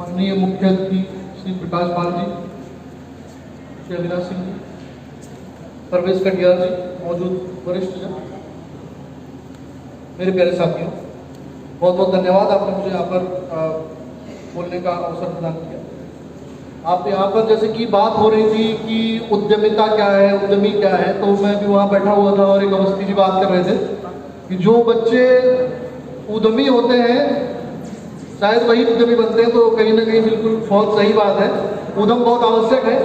माननीय मुख्य अतिथि श्री प्रकाश पाल जी, श्री अविनाश सिंह जी, परवेश कटियार जी, मौजूद वरिष्ठ जन, मेरे प्यारे साथियों, बहुत बहुत धन्यवाद। आपने मुझे यहाँ पर बोलने का अवसर प्रदान किया। आप यहाँ पर जैसे कि बात हो रही थी कि उद्यमिता क्या है, उद्यमी क्या है, तो मैं भी वहाँ बैठा हुआ था और एक अवस्थी जी बात कर रहे थे कि जो बच्चे उद्यमी होते हैं शायद वही उद्यमी बनते हैं। तो कहीं ना कहीं बिल्कुल बहुत सही बात है। उद्यम बहुत आवश्यक है।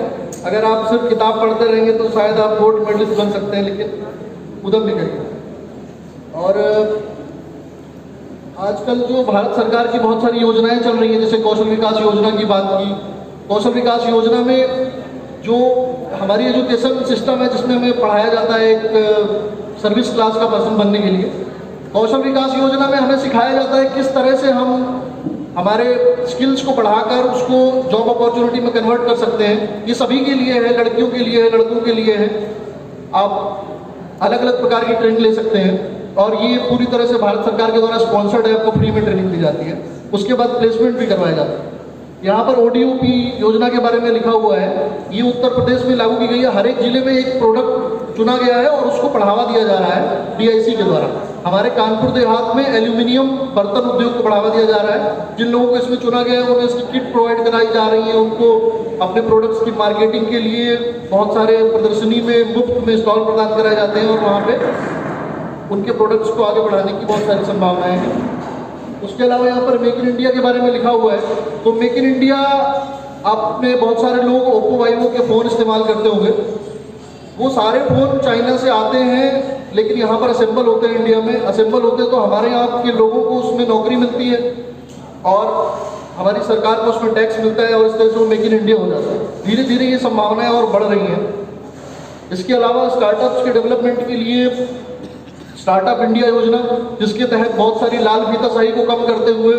अगर आप सिर्फ किताब पढ़ते रहेंगे तो शायद आप गोल्ड मेडलिस्ट बन सकते हैं, लेकिन उद्यम भी करिए। और आजकल जो भारत सरकार की बहुत सारी योजनाएं चल रही हैं, जैसे कौशल विकास योजना की बात की। कौशल विकास योजना में जो हमारी एजुकेशन सिस्टम है, जिसमें हमें पढ़ाया जाता है एक सर्विस क्लास का पर्सन बनने के लिए, कौशल विकास योजना में हमें सिखाया जाता है किस तरह से हम हमारे स्किल्स को बढ़ाकर उसको जॉब अपॉर्चुनिटी में कन्वर्ट कर सकते हैं। ये सभी के लिए है, लड़कियों के लिए है, लड़कों के लिए है। आप अलग अलग प्रकार की ट्रेनिंग ले सकते हैं और ये पूरी तरह से भारत सरकार के द्वारा स्पॉन्सर्ड है। आपको फ्री में ट्रेनिंग दी जाती है, उसके बाद प्लेसमेंट भी करवाया जाता है। यहाँ पर ODUP योजना के बारे में लिखा हुआ है, ये उत्तर प्रदेश में लागू की गई है। हर एक जिले में एक प्रोडक्ट चुना गया है और उसको बढ़ावा दिया जा रहा है DIC के द्वारा। हमारे कानपुर देहात में एल्यूमिनियम बर्तन उद्योग को बढ़ावा दिया जा रहा है। जिन लोगों को इसमें चुना गया है उन्हें इसकी किट प्रोवाइड कराई जा रही है। उनको अपने प्रोडक्ट्स की मार्केटिंग के लिए बहुत सारे प्रदर्शनी में मुफ्त में स्टॉल प्रदान कराए जाते हैं और वहाँ पे उनके प्रोडक्ट्स को आगे बढ़ाने की बहुत सारी संभावनाएं हैं। उसके अलावा यहाँ पर मेक इन इंडिया के बारे में लिखा हुआ है। तो मेक इन इंडिया, आपने बहुत सारे लोग ओप्पो वाइवो के फ़ोन इस्तेमाल करते होंगे। वो सारे फ़ोन चाइना से आते हैं, लेकिन यहाँ पर असेंबल होते हैं, इंडिया में असेंबल होते हैं। तो हमारे यहाँ के लोगों को उसमें नौकरी मिलती है और हमारी सरकार को उसमें टैक्स मिलता है और इस तरह से वो मेक इन इंडिया हो जाता है। धीरे धीरे ये संभावनाएं और बढ़ रही हैं। इसके अलावा स्टार्टअप्स के डेवलपमेंट के लिए स्टार्टअप इंडिया योजना, जिसके तहत बहुत सारी लाल फीताशाही को कम करते हुए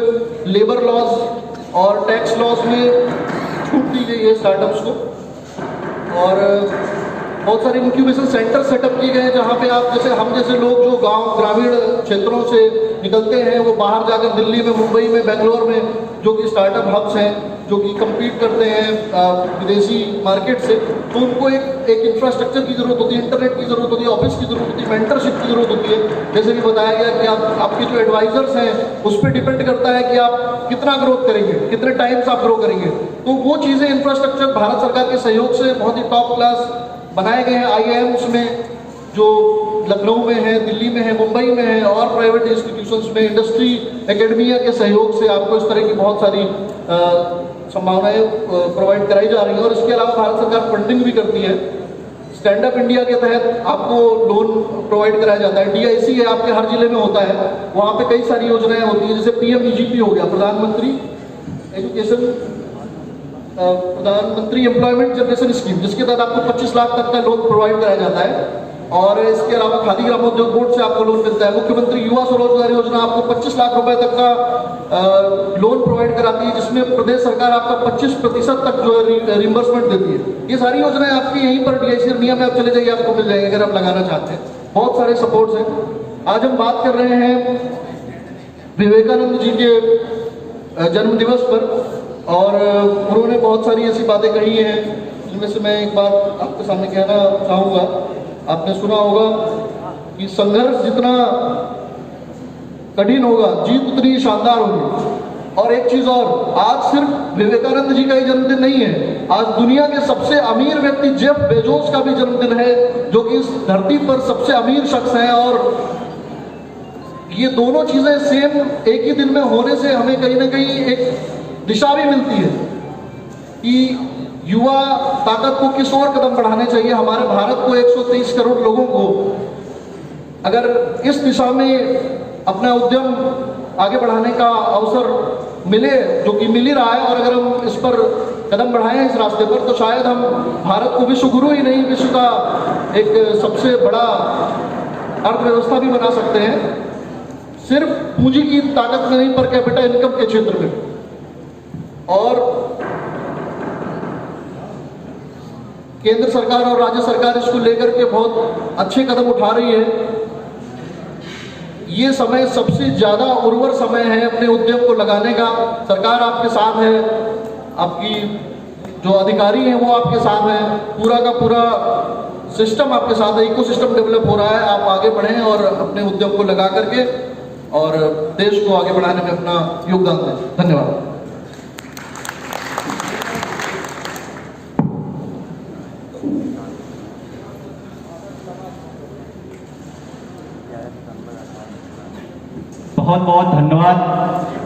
लेबर लॉज और टैक्स लॉज में छूट दी गई है स्टार्टअप्स को। और बहुत सारे इंक्यूबेशन सेंटर सेटअप किए गए हैं, जहाँ पे आप जैसे हम जैसे लोग जो गांव ग्रामीण क्षेत्रों से निकलते हैं, वो बाहर जाकर दिल्ली में, मुंबई में, बेंगलोर में, जो कि स्टार्टअप हब्स हैं, जो कि कम्पीट करते हैं विदेशी मार्केट से, तो उनको एक इंफ्रास्ट्रक्चर की ज़रूरत होती है, इंटरनेट की ज़रूरत होती है, ऑफिस की ज़रूरत होती है, मेंटरशिप की ज़रूरत होती है। जैसे कि बताया गया कि आपके जो एडवाइजर्स हैं उस पर डिपेंड करता है कि आप कितना ग्रोथ करेंगे, कितने टाइम्स आप ग्रो करेंगे। तो वो चीज़ें इंफ्रास्ट्रक्चर भारत सरकार के सहयोग से बहुत ही टॉप क्लास बनाए गए हैं। IIMs में जो लखनऊ में है, दिल्ली में है, मुंबई में है और प्राइवेट इंस्टीट्यूशंस में इंडस्ट्री एकेडमिया के सहयोग से आपको इस तरह की बहुत सारी संभावनाएं प्रोवाइड कराई जा रही हैं। और इसके अलावा भारत सरकार फंडिंग भी करती है। स्टैंड अप इंडिया के तहत आपको लोन प्रोवाइड कराया जाता है। DIC है, आपके हर जिले में होता है। वहाँ पे कई सारी योजनाएं होती हैं, जैसे PMEGP हो गया, प्रधानमंत्री एम्प्लॉयमेंट जनरेशन स्कीम, जिसके तहत आपको 25 लाख तक का लोन प्रोवाइड कराया जाता है। और इसके अलावा खादी ग्रामोद्योग बोर्ड से आपको लोन मिलता है। मुख्यमंत्री युवा स्वरोजगार योजना आपको 25 लाख रुपए तक का लोन प्रोवाइड कराती है, जिसमें प्रदेश सरकार आपका 25% तक जो है रिम्बर्समेंट देती है। ये सारी योजनाएं आपकी यहीं पर DIC नियम में आप चले जाइए, आपको मिल जाएंगे अगर आप लगाना चाहते हैं। बहुत सारे सपोर्ट्स हैं। आज हम बात कर रहे हैं विवेकानंद जी के जन्म दिवस पर, और उन्होंने बहुत सारी ऐसी बातें कही हैं, जिनमें से मैं एक बात आपके सामने कहना चाहूँगा। आपने सुना होगा कि संघर्ष जितना कठिन होगा, जीत उतनी शानदार होगी। और एक चीज और, आज सिर्फ विवेकानंद जी का ही जन्मदिन नहीं है, आज दुनिया के सबसे अमीर व्यक्ति जेफ बेजोस का भी जन्मदिन है, जो कि इस धरती पर सबसे अमीर शख्स हैं। और ये दोनों चीजें सेम एक ही दिन में होने से हमें कहीं ना कहीं एक दिशा भी मिलती है कि युवा ताकत को किस और कदम बढ़ाने चाहिए। हमारे भारत को 123 करोड़ लोगों को अगर इस दिशा में अपना उद्यम आगे बढ़ाने का अवसर मिले, जो कि मिल ही रहा है, और अगर हम इस पर कदम बढ़ाएं इस रास्ते पर, तो शायद हम भारत को विश्व गुरु ही नहीं, विश्व का एक सबसे बड़ा अर्थव्यवस्था भी बना सकते हैं, सिर्फ पूंजी की ताकत में नहीं, पर कैपिटा इनकम के क्षेत्र में। और केंद्र सरकार और राज्य सरकार इसको लेकर के बहुत अच्छे कदम उठा रही है। ये समय सबसे ज़्यादा उर्वर समय है अपने उद्यम को लगाने का। सरकार आपके साथ है, आपकी जो अधिकारी हैं वो आपके साथ हैं, पूरा का पूरा सिस्टम आपके साथ है, इकोसिस्टम डेवलप हो रहा है। आप आगे बढ़ें और अपने उद्यम को लगा करके और देश को आगे बढ़ाने में अपना योगदान दें। धन्यवाद। बहुत बहुत धन्यवाद।